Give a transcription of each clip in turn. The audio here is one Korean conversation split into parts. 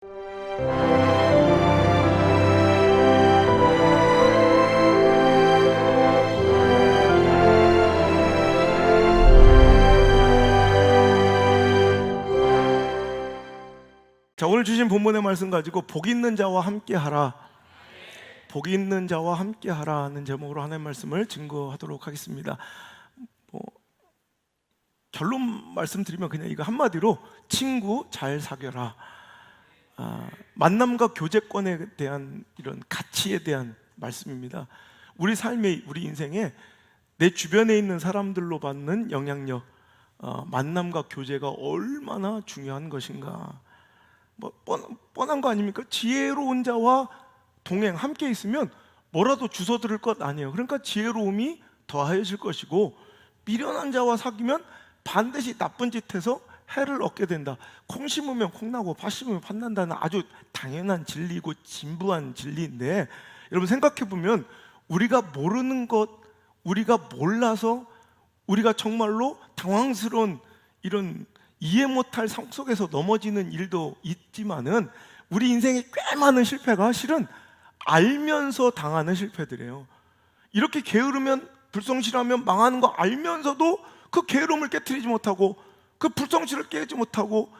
자, 오늘 주신 본문의 말씀 가지고 복 있는 자와 함께하라, 복 있는 자와 함께하라 하는 제목으로 하나님의 말씀을 증거하도록 하겠습니다. 결론 말씀드리면 그냥 이거 한마디로 친구 잘 사귀어라. 만남과 교제권에 대한 이런 가치에 대한 말씀입니다. 우리 삶에, 우리 인생에 내 주변에 있는 사람들로 받는 영향력, 만남과 교제가 얼마나 중요한 것인가. 뻔한 거 아닙니까? 지혜로운 자와 동행 함께 있으면 뭐라도 주워 들을 것 아니에요. 그러니까 지혜로움이 더하여질 것이고, 미련한 자와 사귀면 반드시 나쁜 짓 해서 해를 얻게 된다. 콩 심으면 콩 나고 팥 심으면 팥 난다는 아주 당연한 진리이고 진부한 진리인데, 여러분 생각해 보면 우리가 모르는 것, 우리가 몰라서 우리가 정말로 당황스러운 이런 이해 못할 상 속에서 넘어지는 일도 있지만은, 우리 인생에 꽤 많은 실패가 실은 알면서 당하는 실패들이에요. 이렇게 게으르면, 불성실하면 망하는 거 알면서도 그 게으름을 깨트리지 못하고, 그 불성실을 깨지 못하고,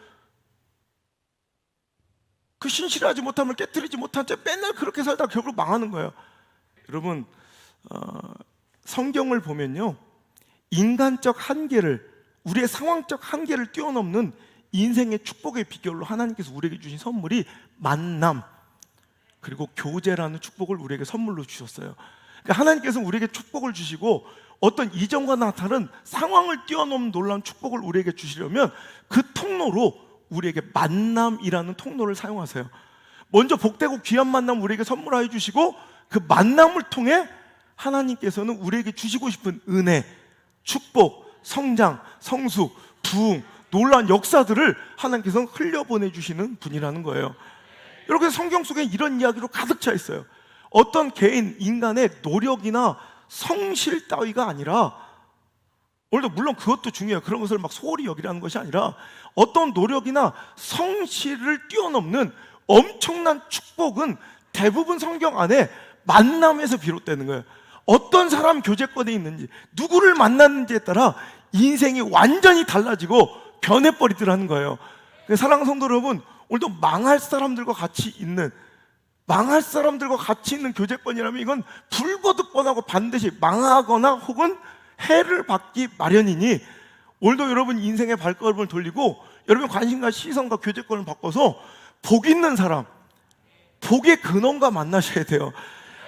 그 신실하지 못함을 깨트리지 못한 채 맨날 그렇게 살다 결국 망하는 거예요. 여러분, 성경을 보면요, 인간적 한계를, 우리의 상황적 한계를 뛰어넘는 인생의 축복의 비결로 하나님께서 우리에게 주신 선물이 만남, 그리고 교제라는 축복을 우리에게 선물로 주셨어요. 그러니까 하나님께서 우리에게 축복을 주시고 어떤 이전과 다른 상황을 뛰어넘는 놀라운 축복을 우리에게 주시려면 그 통로로 우리에게 만남이라는 통로를 사용하세요. 먼저 복되고 귀한 만남 우리에게 선물하여 주시고, 그 만남을 통해 하나님께서는 우리에게 주시고 싶은 은혜, 축복, 성장, 성숙, 부흥, 놀라운 역사들을 하나님께서는 흘려보내주시는 분이라는 거예요. 이렇게 성경 속에 이런 이야기로 가득 차 있어요. 어떤 개인, 인간의 노력이나 성실 따위가 아니라, 오늘도 물론 그것도 중요해요. 그런 것을 막 소홀히 여기라는 것이 아니라, 어떤 노력이나 성실을 뛰어넘는 엄청난 축복은 대부분 성경 안에 만남에서 비롯되는 거예요. 어떤 사람 교제권에 있는지, 누구를 만났는지에 따라 인생이 완전히 달라지고 변해버리더라는 거예요. 사랑하는 성도 여러분, 오늘도 망할 사람들과 같이 있는 교제권이라면 이건 불보듯 뻔하고 반드시 망하거나 혹은 해를 받기 마련이니, 오늘도 여러분 인생의 발걸음을 돌리고 여러분 관심과 시선과 교제권을 바꿔서 복 있는 사람, 복의 근원과 만나셔야 돼요.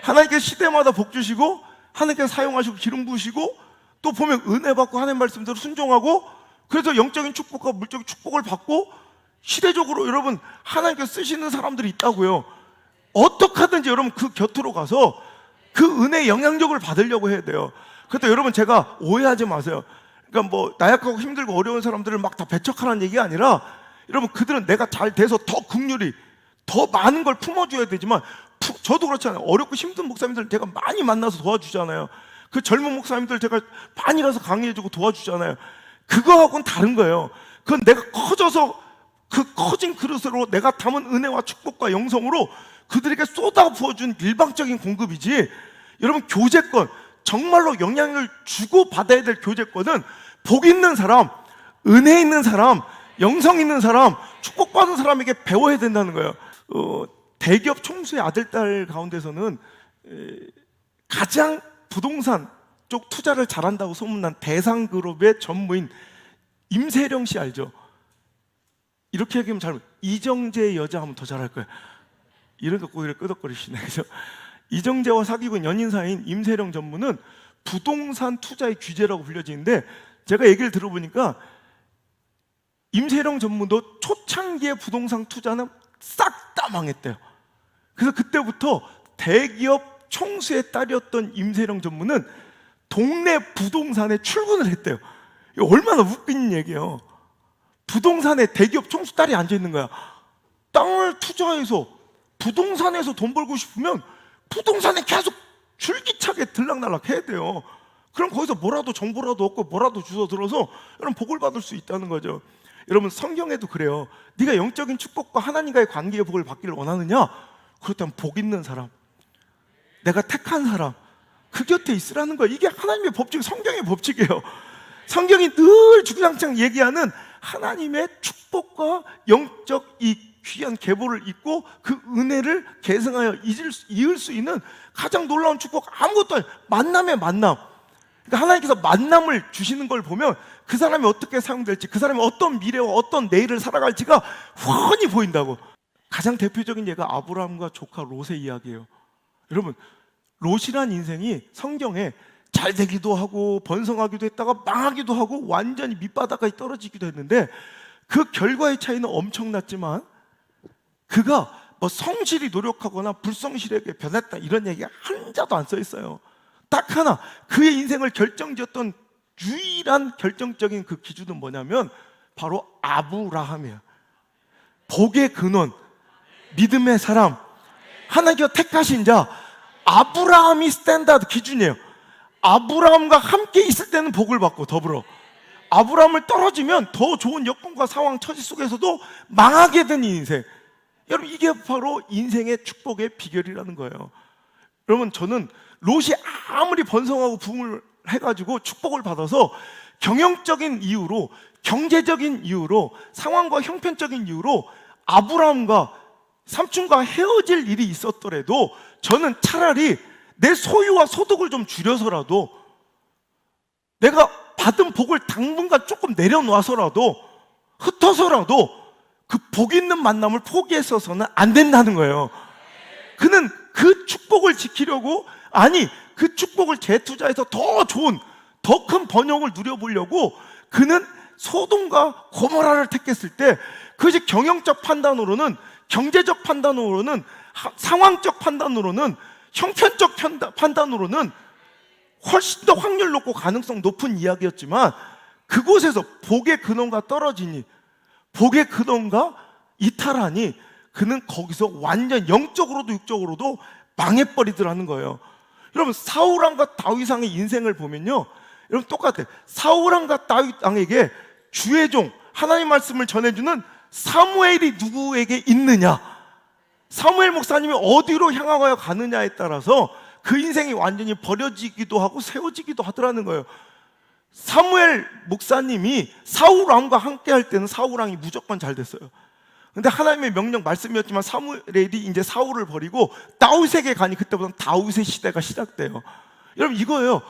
하나님께서 시대마다 복 주시고, 하나님께서 사용하시고 기름 부으시고, 또 보면 은혜 받고 하나님 말씀대로 순종하고, 그래서 영적인 축복과 물적인 축복을 받고 시대적으로 여러분 하나님께서 쓰시는 사람들이 있다고요. 어떻게 하든지 여러분 그 곁으로 가서 그 은혜의 영향력을 받으려고 해야 돼요. 그래서 여러분, 제가 오해하지 마세요. 그러니까 뭐 나약하고 힘들고 어려운 사람들을 막 다 배척하라는 얘기가 아니라, 여러분 그들은 내가 잘 돼서 더 긍휼히 더 많은 걸 품어줘야 되지만, 저도 그렇잖아요. 어렵고 힘든 목사님들 제가 많이 만나서 도와주잖아요. 그 젊은 목사님들 제가 많이 가서 강의해주고 도와주잖아요. 그거하고는 다른 거예요. 그건 내가 커져서 그 커진 그릇으로 내가 담은 은혜와 축복과 영성으로 그들에게 쏟아 부어준 일방적인 공급이지, 여러분 교제권, 정말로 영향을 주고 받아야 될 교제권은 복 있는 사람, 은혜 있는 사람, 영성 있는 사람, 축복받은 사람에게 배워야 된다는 거예요. 대기업 총수의 아들, 딸 가운데서는 가장 부동산 쪽 투자를 잘한다고 소문난 대상그룹의 전무인 임세령 씨 알죠? 이렇게 얘기하면 잘못, 이정재 여자 하면 더 잘할 거예요. 이런 거 꼭 이렇게 끄덕거리시네. 그죠? 이정재와 사귀고 있는 연인 사이인 임세령 전무는 부동산 투자의 귀재라고 불려지는데, 제가 얘기를 들어보니까 임세령 전무도 초창기의 부동산 투자는 싹 다 망했대요. 그래서 그때부터 대기업 총수의 딸이었던 임세령 전무는 동네 부동산에 출근을 했대요. 이거 얼마나 웃긴 얘기예요. 부동산에 대기업 총수 딸이 앉아있는 거야. 땅을 투자해서 부동산에서 돈 벌고 싶으면 부동산에 계속 줄기차게 들락날락 해야 돼요. 그럼 거기서 뭐라도 정보라도 얻고 뭐라도 주워 들어서 여러분 복을 받을 수 있다는 거죠. 여러분 성경에도 그래요. 네가 영적인 축복과 하나님과의 관계의 복을 받기를 원하느냐? 그렇다면 복 있는 사람, 내가 택한 사람, 그 곁에 있으라는 거예요. 이게 하나님의 법칙, 성경의 법칙이에요. 성경이 늘 주구장창 얘기하는 하나님의 축복과 영적 이 귀한 계보를 잊고 그 은혜를 계승하여 이을 수 있는 가장 놀라운 축복, 아무것도 아니에요. 만남의 만남. 그러니까 하나님께서 만남을 주시는 걸 보면 그 사람이 어떻게 사용될지, 그 사람이 어떤 미래와 어떤 내일을 살아갈지가 훤히 보인다고. 가장 대표적인 예가 아브라함과 조카 롯의 이야기예요. 여러분, 롯이란 인생이 성경에 잘 되기도 하고 번성하기도 했다가 망하기도 하고 완전히 밑바닥까지 떨어지기도 했는데, 그 결과의 차이는 엄청났지만 그가 뭐 성실히 노력하거나 불성실하게 변했다 이런 얘기가 한자도 안 써 있어요. 딱 하나, 그의 인생을 결정지었던 유일한 결정적인 그 기준은 뭐냐면 바로 아브라함이에요. 복의 근원, 믿음의 사람, 하나님께서 택하신 자, 아브라함이 스탠다드 기준이에요. 아브라함과 함께 있을 때는 복을 받고 더불어, 아브라함을 떨어지면 더 좋은 여건과 상황, 처지 속에서도 망하게 된 인생. 여러분, 이게 바로 인생의 축복의 비결이라는 거예요. 여러분, 저는 롯이 아무리 번성하고 부흥을 해가지고 축복을 받아서 경영적인 이유로, 경제적인 이유로, 상황과 형편적인 이유로 아브라함과 삼촌과 헤어질 일이 있었더라도 저는 차라리 내 소유와 소득을 좀 줄여서라도, 내가 받은 복을 당분간 조금 내려놔서라도, 흩어서라도 그 복 있는 만남을 포기했어서는 안 된다는 거예요. 그는 그 축복을 지키려고, 아니 그 축복을 재투자해서 더 좋은, 더 큰 번영을 누려보려고 그는 소돔과 고모라를 택했을 때, 그것이 경영적 판단으로는, 경제적 판단으로는, 상황적 판단으로는, 형편적 판단으로는 훨씬 더 확률 높고 가능성 높은 이야기였지만, 그곳에서 복의 근원과 떨어지니, 복의 근원과 이탈하니 그는 거기서 완전 영적으로도 육적으로도 망해버리더라는 거예요. 여러분, 사울왕과 다윗왕의 인생을 보면요, 여러분 똑같아요. 사울왕과 다윗왕에게 주의 종, 하나님 말씀을 전해주는 사무엘이 누구에게 있느냐, 사무엘 목사님이 어디로 향하여 가느냐에 따라서 그 인생이 완전히 버려지기도 하고 세워지기도 하더라는 거예요. 사무엘 목사님이 사울왕과 함께 할 때는 사울왕이 무조건 잘 됐어요. 근데 하나님의 명령 말씀이었지만 사무엘이 이제 사울을 버리고 다윗에게 가니 그때부터는 다윗의 시대가 시작돼요. 여러분, 이거예요.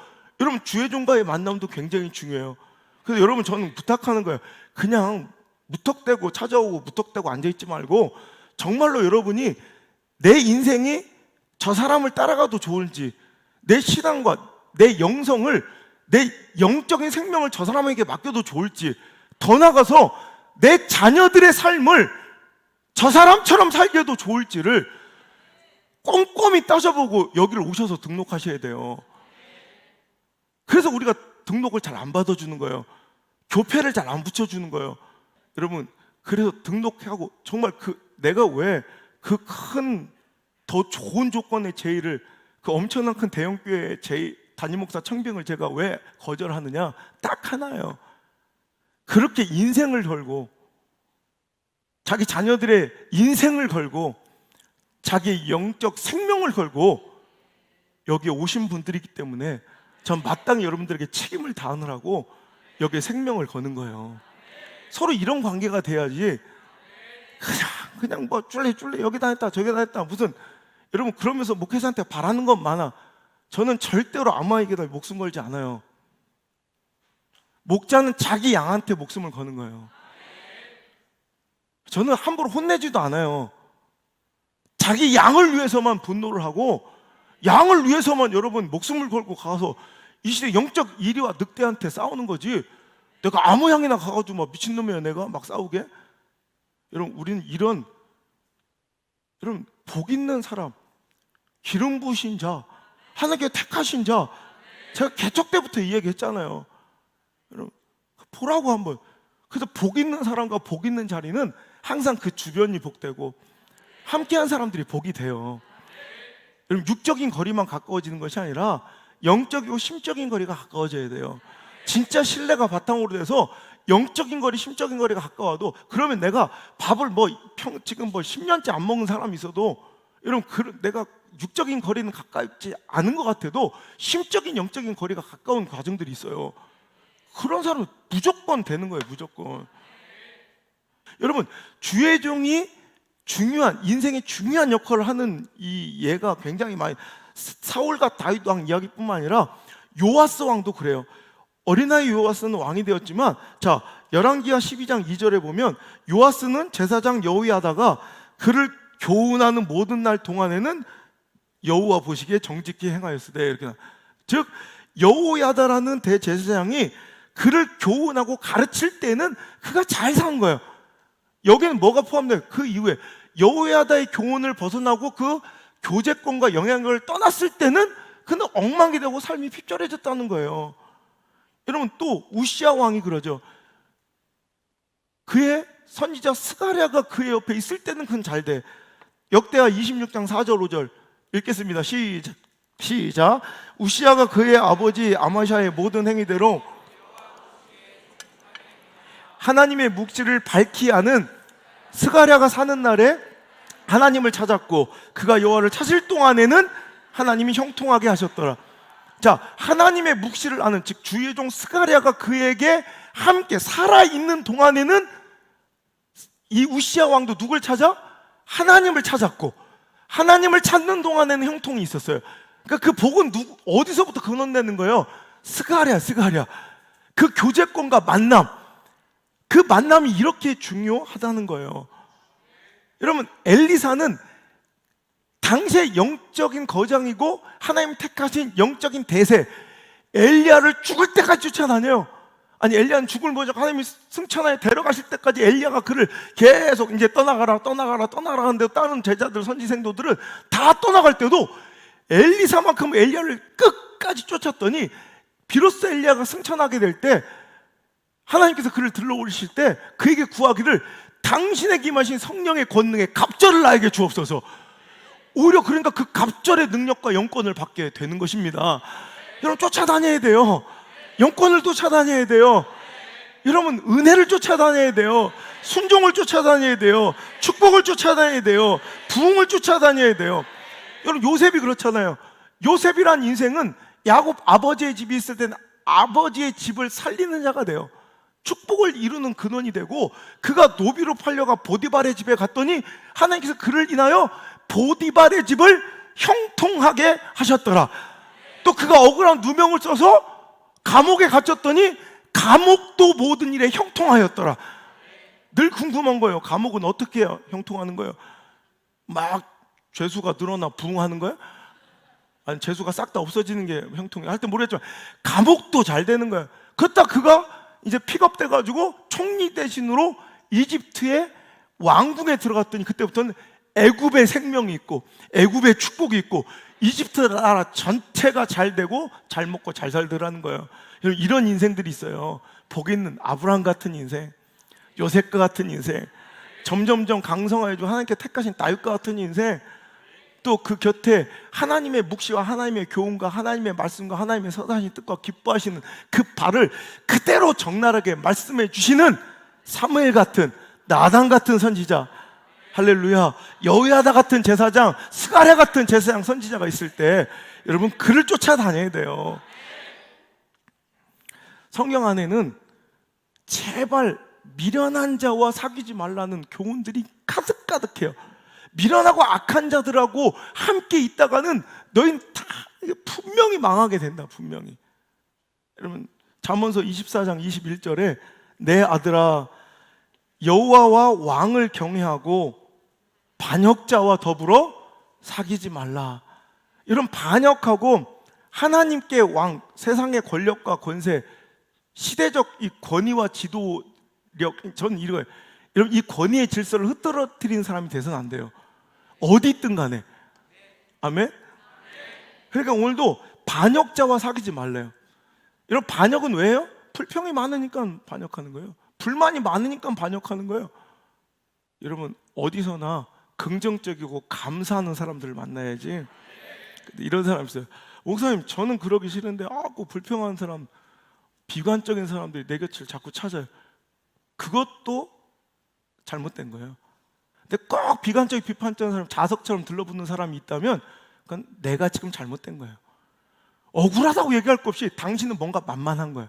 여러분, 주의 종과의 만남도 굉장히 중요해요. 그래서 여러분, 저는 부탁하는 거예요. 그냥 무턱대고 찾아오고 무턱대고 앉아있지 말고, 정말로 여러분이 내 인생이 저 사람을 따라가도 좋을지, 내 신앙과 내 영성을, 내 영적인 생명을 저 사람에게 맡겨도 좋을지, 더 나아가서 내 자녀들의 삶을 저 사람처럼 살게 해도 좋을지를 꼼꼼히 따져보고 여기를 오셔서 등록하셔야 돼요. 그래서 우리가 등록을 잘 안 받아주는 거예요. 교패를 잘 안 붙여주는 거예요. 여러분, 그래서 등록하고 정말 내가 왜 그 큰 더 좋은 조건의 제의를, 그 엄청난 큰 대형교회 담임 목사 청빙을 제가 왜 거절하느냐? 딱 하나예요. 그렇게 인생을 걸고, 자기 자녀들의 인생을 걸고, 자기의 영적 생명을 걸고 여기에 오신 분들이기 때문에 전 마땅히 여러분들에게 책임을 다하느라고 여기에 생명을 거는 거예요. 서로 이런 관계가 돼야지 그냥 뭐 쫄래 여기다 했다 저기다 했다, 무슨, 여러분 그러면서 목회자한테 바라는 건 많아. 저는 절대로 아무에게도 목숨 걸지 않아요. 목자는 자기 양한테 목숨을 거는 거예요. 저는 함부로 혼내지도 않아요. 자기 양을 위해서만 분노를 하고, 양을 위해서만 여러분 목숨을 걸고 가서 이 시대 영적 이리와 늑대한테 싸우는 거지, 내가 아무 양이나 가가지고 막 미친놈이야 내가 막 싸우게? 여러분, 우리는 이런, 여러분, 복 있는 사람, 기름 부으신 자, 하나님께 택하신 자, 제가 개척 때부터 이 얘기 했잖아요. 여러분, 보라고 한번. 그래서 복 있는 사람과 복 있는 자리는 항상 그 주변이 복되고 함께한 사람들이 복이 돼요. 여러분, 육적인 거리만 가까워지는 것이 아니라 영적이고 심적인 거리가 가까워져야 돼요. 진짜 신뢰가 바탕으로 돼서 영적인 거리, 심적인 거리가 가까워도, 그러면 내가 밥을 지금 10년째 안 먹는 사람이 있어도, 여러분, 내가 육적인 거리는 가깝지 않은 것 같아도 심적인, 영적인 거리가 가까운 과정들이 있어요. 그런 사람은 무조건 되는 거예요, 무조건. 여러분, 주의 종이 인생의 중요한 역할을 하는 이 예가 굉장히 많이, 사울과 다윗 왕 이야기뿐만 아니라 요아스 왕도 그래요. 어린아이 요아스는 왕이 되었지만, 자, 열왕기하 12장 2절에 보면 요아스는 제사장 여호야다가 그를 교훈하는 모든 날 동안에는 여호와 보시기에 정직히 행하였으되, 이렇게. 즉 여호야다라는 대제사장이 그를 교훈하고 가르칠 때는 그가 잘 산 거예요. 여기는 뭐가 포함돼요? 그 이후에 여호야다의 교훈을 벗어나고 그 교제권과 영향력을 떠났을 때는 그는 엉망이 되고 삶이 핍절해졌다는 거예요. 여러분, 또 우시아 왕이 그러죠. 그의 선지자 스가랴가 그의 옆에 있을 때는 그는 잘 돼. 역대하 26장 4절 5절 읽겠습니다. 시작. 우시아가 그의 아버지 아마샤의 모든 행위대로 하나님의 묵시를 밝히 아는 스가랴가 사는 날에 하나님을 찾았고, 그가 여호와를 찾을 동안에는 하나님이 형통하게 하셨더라. 자, 하나님의 묵시를 아는, 즉 주의 종 스가랴가 그에게 함께 살아있는 동안에는 이 우시아 왕도 누굴 찾아? 하나님을 찾았고, 하나님을 찾는 동안에는 형통이 있었어요. 그러니까 그 복은 어디서부터 근원되는 거예요? 스가랴. 그 교제권과 만남, 그 만남이 이렇게 중요하다는 거예요. 여러분, 엘리사는 당시의 영적인 거장이고 하나님 택하신 영적인 대세, 엘리야를 죽을 때까지 쫓아다녀요. 아니, 엘리야는 죽을 먼저 하나님이 승천하에 데려가실 때까지 엘리야가 그를 계속 이제 떠나가라 하는데, 다른 제자들, 선지생도들은 다 떠나갈 때도 엘리사만큼 엘리야를 끝까지 쫓았더니, 비로소 엘리야가 승천하게 될 때 하나님께서 그를 들러올리실 때 그에게 구하기를, 당신에게 임하신 성령의 권능에 갑절을 나에게 주옵소서. 오히려 그러니까 그 갑절의 능력과 영권을 받게 되는 것입니다. 여러분, 쫓아다녀야 돼요. 영권을 쫓아다녀야 돼요. 여러분, 은혜를 쫓아다녀야 돼요. 순종을 쫓아다녀야 돼요. 축복을 쫓아다녀야 돼요. 부흥을 쫓아다녀야 돼요. 여러분, 요셉이 그렇잖아요. 요셉이란 인생은 야곱 아버지의 집이 있을 때는 아버지의 집을 살리는 자가 돼요. 축복을 이루는 근원이 되고, 그가 노비로 팔려가 보디발의 집에 갔더니 하나님께서 그를 인하여 보디발의 집을 형통하게 하셨더라. 또 그가 억울한 누명을 써서 감옥에 갇혔더니 감옥도 모든 일에 형통하였더라. 늘 궁금한 거예요. 감옥은 어떻게 형통하는 거예요? 막 죄수가 늘어나 부흥하는 거예요? 아니, 죄수가 싹 다 없어지는 게 형통이에요? 하여튼 모르겠지만 감옥도 잘 되는 거예요. 그렇다 그가 이제 픽업돼가지고 총리 대신으로 이집트의 왕궁에 들어갔더니, 그때부터는 애굽의 생명이 있고 애굽의 축복이 있고 이집트 나라 전체가 잘 되고 잘 먹고 잘 살더라는 거예요. 이런 인생들이 있어요. 복 있는 아브라함 같은 인생, 요셉과 같은 인생, 점점점 강성하여지고 하나님께 택하신 다윗과 같은 인생, 또 그 곁에 하나님의 묵시와 하나님의 교훈과 하나님의 말씀과 하나님의 선하신 뜻과 기뻐하시는 그 발을 그대로 적나라하게 말씀해 주시는 사무엘 같은, 나단 같은 선지자, 할렐루야, 여호야다 같은 제사장, 스가랴 같은 제사장, 선지자가 있을 때 여러분, 그를 쫓아다녀야 돼요. 성경 안에는 제발 미련한 자와 사귀지 말라는 교훈들이 가득가득해요. 미련하고 악한 자들하고 함께 있다가는 너희는 다 분명히 망하게 된다, 분명히. 여러분, 잠언서 24장 21절에 내 아들아, 여호와와 왕을 경외하고 반역자와 더불어 사귀지 말라. 이런 반역하고 하나님께 왕, 세상의 권력과 권세, 시대적 이 권위와 지도력, 저는 이거예요. 여러분, 이 권위의 질서를 흐트러뜨리는 사람이 돼서는 안 돼요. 어디 있든 간에. 아멘? 그러니까 오늘도 반역자와 사귀지 말래요. 여러분, 반역은 왜요? 불평이 많으니까 반역하는 거예요. 불만이 많으니까 반역하는 거예요. 여러분, 어디서나 긍정적이고 감사하는 사람들을 만나야지. 근데 이런 사람 있어요. 목사님, 저는 그러기 싫은데 꼭 불평하는 사람, 비관적인 사람들이 내 곁을 자꾸 찾아요. 그것도 잘못된 거예요. 근데 꼭 비관적 비판적인 사람, 자석처럼 들러붙는 사람이 있다면 그건 내가 지금 잘못된 거예요. 억울하다고 얘기할 것 없이 당신은 뭔가 만만한 거예요.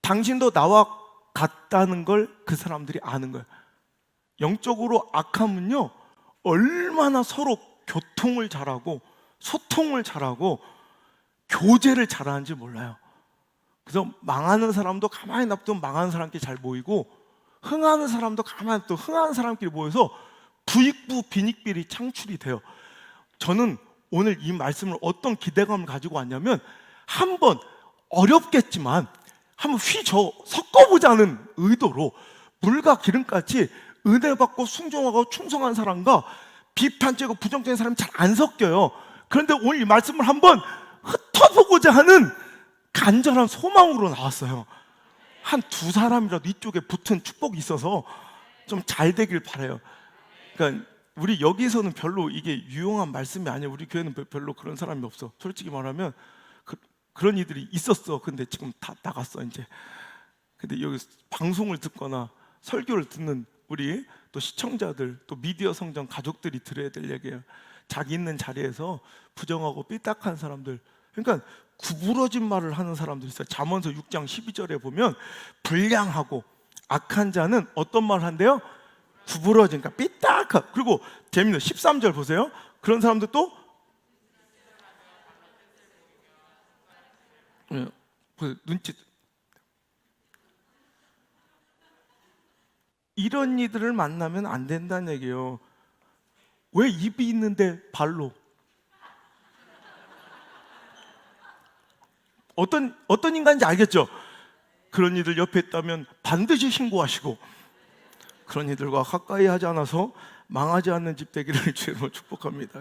당신도 나와 같다는 걸 그 사람들이 아는 거예요. 영적으로 악함은요, 얼마나 서로 교통을 잘하고 소통을 잘하고 교제를 잘하는지 몰라요. 그래서 망하는 사람도 가만히 놔두면 망하는 사람끼리 잘 모이고, 흥하는 사람도 가만히 놔두면 흥하는 사람끼리 모여서 부익부 빈익비리 창출이 돼요. 저는 오늘 이 말씀을 어떤 기대감을 가지고 왔냐면, 한번 어렵겠지만 한번 섞어보자는 의도로 물과 기름같이 은혜 받고 순종하고 충성한 사람과 비판적이고 부정적인 사람이 잘 안 섞여요. 그런데 오늘 이 말씀을 한번 흩어보고자 하는 간절한 소망으로 나왔어요. 한 두 사람이라도 이쪽에 붙은 축복이 있어서 좀 잘 되길 바라요. 그러니까 우리 여기서는 별로 이게 유용한 말씀이 아니에요. 우리 교회는 별로 그런 사람이 없어. 솔직히 말하면 그런 이들이 있었어. 근데 지금 다 나갔어 이제. 근데 여기 방송을 듣거나 설교를 듣는 우리 또 시청자들, 또 미디어 성장 가족들이 들어야 될 얘기예요. 자기 있는 자리에서 부정하고 삐딱한 사람들, 그러니까 구부러진 말을 하는 사람들이 있어요. 잠언서 6장 12절에 보면 불량하고 악한 자는 어떤 말을 한대요? 구부러진, 그러니까 삐딱한. 그리고 재밌는 13절 보세요. 그런 사람들 또 눈짓, 이런 이들을 만나면 안 된다는 얘기예요. 왜 입이 있는데 발로? 어떤 인간인지 알겠죠? 그런 이들 옆에 있다면 반드시 신고하시고, 그런 이들과 가까이 하지 않아서 망하지 않는 집 되기를 주로 축복합니다.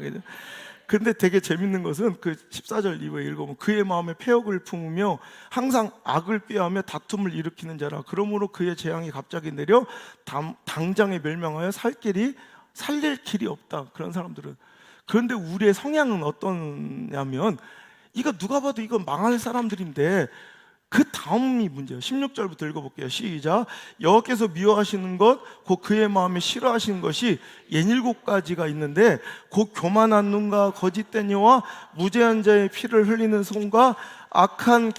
근데 되게 재밌는 것은 그 14절 이후에 읽어보면, 그의 마음에 패역을 품으며 항상 악을 꾀하며 다툼을 일으키는 자라. 그러므로 그의 재앙이 갑자기 내려 당장에 멸망하여 살릴 길이 없다. 그런 사람들은. 그런데 우리의 성향은 어떠냐면, 이거 누가 봐도 이건 망할 사람들인데 그 다음이 문제예요. 16절부터 읽어볼게요. 시작. 여호와께서 미워하시는 것, 곧 그의 마음에 싫어하시는 것이 67가지가 있는데, 곧 교만한 눈과 거짓된 이와 무죄한 자의 피를 흘리는 손과 악한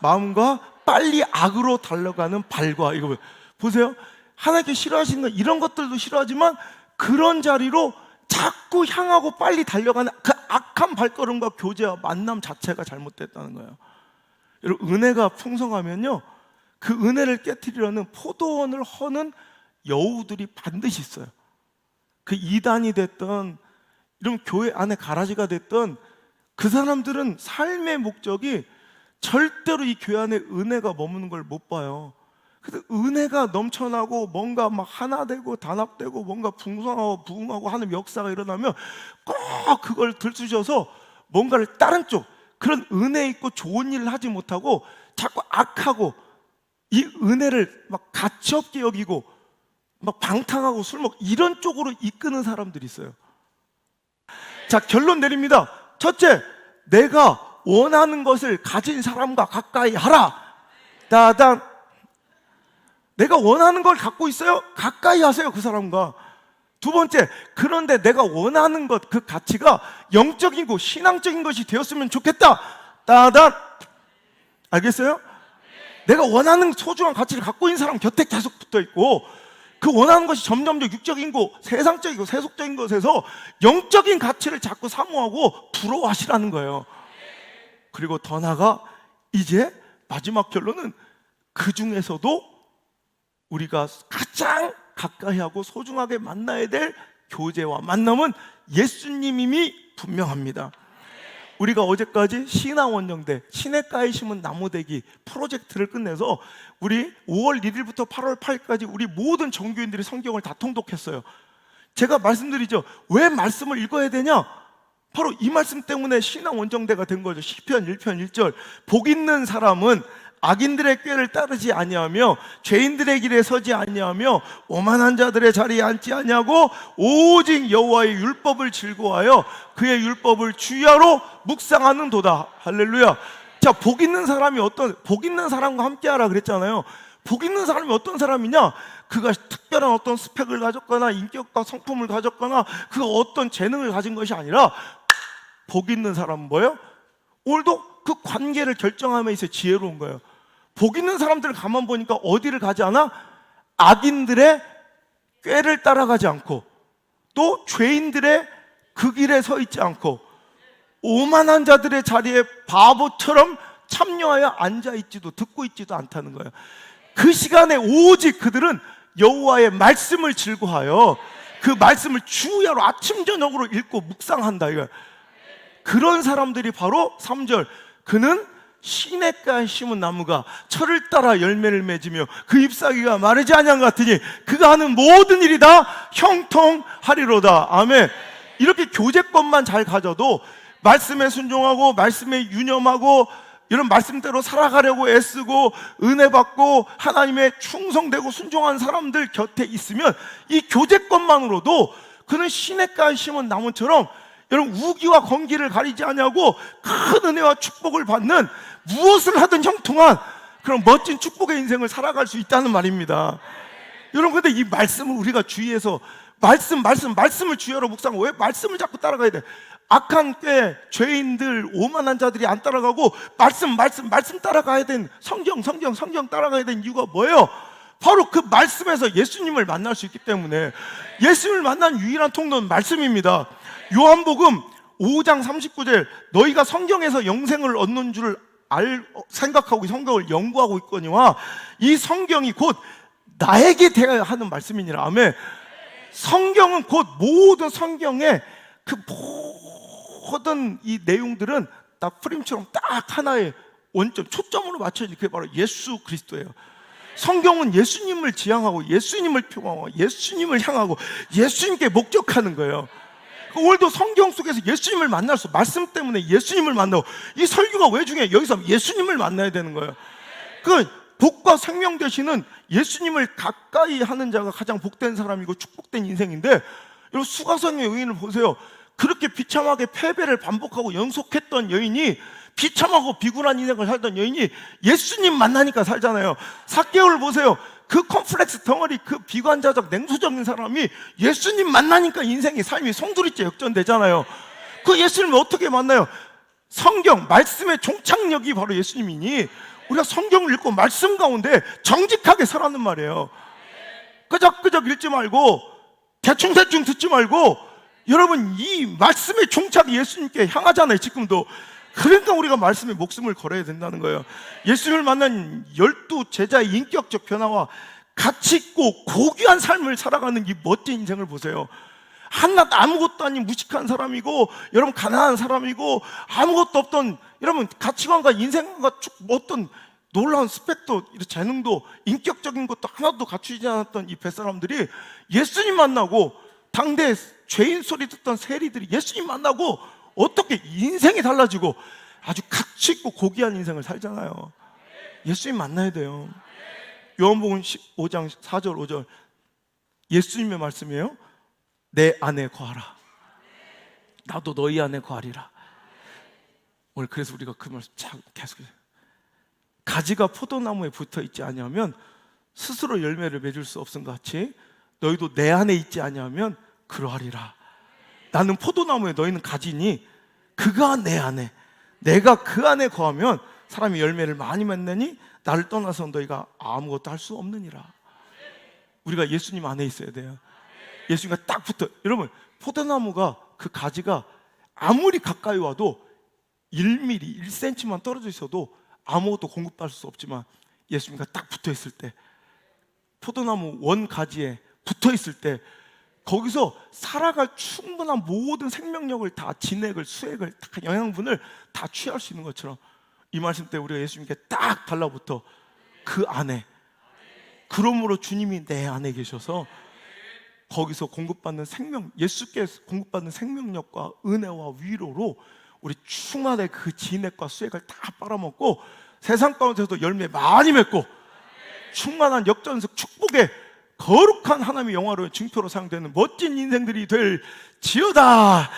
마음과 빨리 악으로 달려가는 발과. 이거 보세요. 하나님께 싫어하시는 것, 이런 것들도 싫어하지만 그런 자리로 자꾸 향하고 빨리 달려가는 그 악한 발걸음과 교제와 만남 자체가 잘못됐다는 거예요. 여러분, 은혜가 풍성하면요, 그 은혜를 깨트리려는 포도원을 허는 여우들이 반드시 있어요. 그 이단이 됐던, 이런 교회 안에 가라지가 됐던 그 사람들은 삶의 목적이 절대로 이 교회 안에 은혜가 머무는 걸 못 봐요. 그래서 은혜가 넘쳐나고 뭔가 막 하나 되고 단합되고 뭔가 풍성하고 부흥하고 하는 역사가 일어나면 꼭 그걸 들쑤셔서 뭔가를 다른 쪽, 그런 은혜 있고 좋은 일을 하지 못하고 자꾸 악하고 이 은혜를 막 가치없게 여기고 막 방탕하고 술 먹고 이런 쪽으로 이끄는 사람들이 있어요. 자, 결론 내립니다. 첫째, 내가 원하는 것을 가진 사람과 가까이 하라. 따단. 내가 원하는 걸 갖고 있어요? 가까이 하세요, 그 사람과. 두 번째, 그런데 내가 원하는 것, 그 가치가 영적이고 신앙적인 것이 되었으면 좋겠다. 따단. 알겠어요? 내가 원하는 소중한 가치를 갖고 있는 사람 곁에 계속 붙어 있고, 그 원하는 것이 점점 더 육적이고 세상적이고 세속적인 것에서 영적인 가치를 자꾸 사모하고 부러워하시라는 거예요. 그리고 더 나아가 이제 마지막 결론은, 그 중에서도 우리가 가장 가까이 하고 소중하게 만나야 될 교제와 만남은 예수님임이 분명합니다. 우리가 어제까지 신화원정대 시냇가에 심은 나무대기 프로젝트를 끝내서 우리 5월 1일부터 8월 8일까지 우리 모든 정교인들이 성경을 다 통독했어요. 제가 말씀드리죠. 왜 말씀을 읽어야 되냐? 바로 이 말씀 때문에 신화원정대가 된 거죠. 시편 1편 1절. 복 있는 사람은 악인들의 꾀를 따르지 아니하며 죄인들의 길에 서지 아니하며 오만한 자들의 자리에 앉지 아니하고 오직 여호와의 율법을 즐거워하여 그의 율법을 주야로 묵상하는 도다. 할렐루야. 자, 복 있는 사람이 복 있는 사람과 함께하라 그랬잖아요. 복 있는 사람이 어떤 사람이냐? 그가 특별한 어떤 스펙을 가졌거나 인격과 성품을 가졌거나 그 어떤 재능을 가진 것이 아니라, 복 있는 사람은 뭐예요? 오늘도 그 관계를 결정함에 있어 지혜로운 거예요. 복 있는 사람들을 가만 보니까 어디를 가지 않아? 악인들의 꾀를 따라가지 않고, 또 죄인들의 그 길에 서 있지 않고, 오만한 자들의 자리에 바보처럼 참여하여 앉아있지도 듣고 있지도 않다는 거예요. 그 시간에 오직 그들은 여호와의 말씀을 즐거워하여 그 말씀을 주야로 아침 저녁으로 읽고 묵상한다 이거예요. 그런 사람들이 바로 3절, 그는 시냇가에 심은 나무가 철을 따라 열매를 맺으며 그 잎사귀가 마르지 아니한 것 같으니 그가 하는 모든 일이 다 형통하리로다. 아멘. 이렇게 교제권만 잘 가져도 말씀에 순종하고 말씀에 유념하고 이런 말씀대로 살아가려고 애쓰고 은혜 받고 하나님의 충성되고 순종한 사람들 곁에 있으면 이 교제권만으로도 그는 시냇가에 심은 나무처럼 여러분 우기와 건기를 가리지 않냐고 큰 은혜와 축복을 받는, 무엇을 하든 형통한 그런 멋진 축복의 인생을 살아갈 수 있다는 말입니다. 여러분, 근데 이 말씀을 우리가 주의해서 말씀을 주의하러 묵상하고, 왜 말씀을 자꾸 따라가야 돼? 악한 꾀, 죄인들, 오만한 자들이 안 따라가고 말씀 따라가야 된, 성경 따라가야 된 이유가 뭐예요? 바로 그 말씀에서 예수님을 만날 수 있기 때문에. 예수님을 만난 유일한 통로는 말씀입니다. 요한복음 5장 39절, 너희가 성경에서 영생을 얻는 줄을 생각하고 성경을 연구하고 있거니와 이 성경이 곧 나에게 대하여 하는 말씀이니라. 아멘. 성경은 곧 모든 성경의 그 모든 이 내용들은 딱 프림처럼 딱 하나의 원점, 초점으로 맞춰진, 그게 바로 예수 그리스도예요. 성경은 예수님을 지향하고 예수님을 표방하고 예수님을 향하고 예수님께 목적하는 거예요. 오늘도 성경 속에서 예수님을 만날 수, 말씀 때문에 예수님을 만나고, 이 설교가 왜 중요해? 여기서 예수님을 만나야 되는 거예요. 그 복과 생명 되시는 예수님을 가까이 하는 자가 가장 복된 사람이고 축복된 인생인데, 여러분 수가성의 여인을 보세요. 그렇게 비참하게 패배를 반복하고 연속했던 여인이, 비참하고 비굴한 인생을 살던 여인이 예수님 만나니까 살잖아요. 삭개오를 보세요. 그 컴플렉스 덩어리, 그 비관자적 냉소적인 사람이 예수님 만나니까 인생의 삶이 송두리째 역전되잖아요. 그 예수님을 어떻게 만나요? 성경, 말씀의 종착역이 바로 예수님이니 우리가 성경을 읽고 말씀 가운데 정직하게 서라는 말이에요. 끄적끄적 읽지 말고 대충 듣지 말고, 여러분 이 말씀의 종착이 예수님께 향하잖아요, 지금도. 그러니까 우리가 말씀에 목숨을 걸어야 된다는 거예요. 예수님을 만난 12 제자의 인격적 변화와 가치 있고 고귀한 삶을 살아가는 이 멋진 인생을 보세요. 한낱 아무것도 아닌 무식한 사람이고, 여러분 가난한 사람이고, 아무것도 없던, 여러분 가치관과 인생과 어떤 놀라운 스펙도 재능도 인격적인 것도 하나도 갖추지 않았던 이 뱃사람들이 예수님 만나고, 당대 죄인 소리 듣던 세리들이 예수님 만나고 어떻게 인생이 달라지고 아주 가치 있고 고귀한 인생을 살잖아요. 예수님 만나야 돼요. 요한복음 15장 4절 5절 예수님의 말씀이에요. 내 안에 거하라, 나도 너희 안에 거하리라. 오늘 그래서 우리가 그 말씀 계속해서, 가지가 포도나무에 붙어 있지 아니하면 스스로 열매를 맺을 수 없음 같이 너희도 내 안에 있지 아니하면 그러하리라. 나는 포도나무에, 너희는 가지니 그가 내 안에, 내가 그 안에 거하면 사람이 열매를 많이 맺느니 나를 떠나서 너희가 아무것도 할 수 없느니라. 우리가 예수님 안에 있어야 돼요. 예수님과 딱 붙어. 여러분 포도나무가, 그 가지가 아무리 가까이 와도 1mm, 1cm만 떨어져 있어도 아무것도 공급받을 수 없지만, 예수님과 딱 붙어 있을 때, 포도나무 원 가지에 붙어 있을 때, 거기서 살아갈 충분한 모든 생명력을 다, 진액을, 수액을, 다, 영양분을 다 취할 수 있는 것처럼, 이 말씀 때 우리가 예수님께 딱 달라붙어 그 안에, 그러므로 주님이 내 안에 계셔서 거기서 공급받는 생명, 예수께 공급받는 생명력과 은혜와 위로로 우리 충만의 그 진액과 수액을 다 빨아먹고 세상 가운데서도 열매 많이 맺고 충만한 역전적 축복의 거룩한 하나님의 영화로의 증표로 사용되는 멋진 인생들이 될 지어다.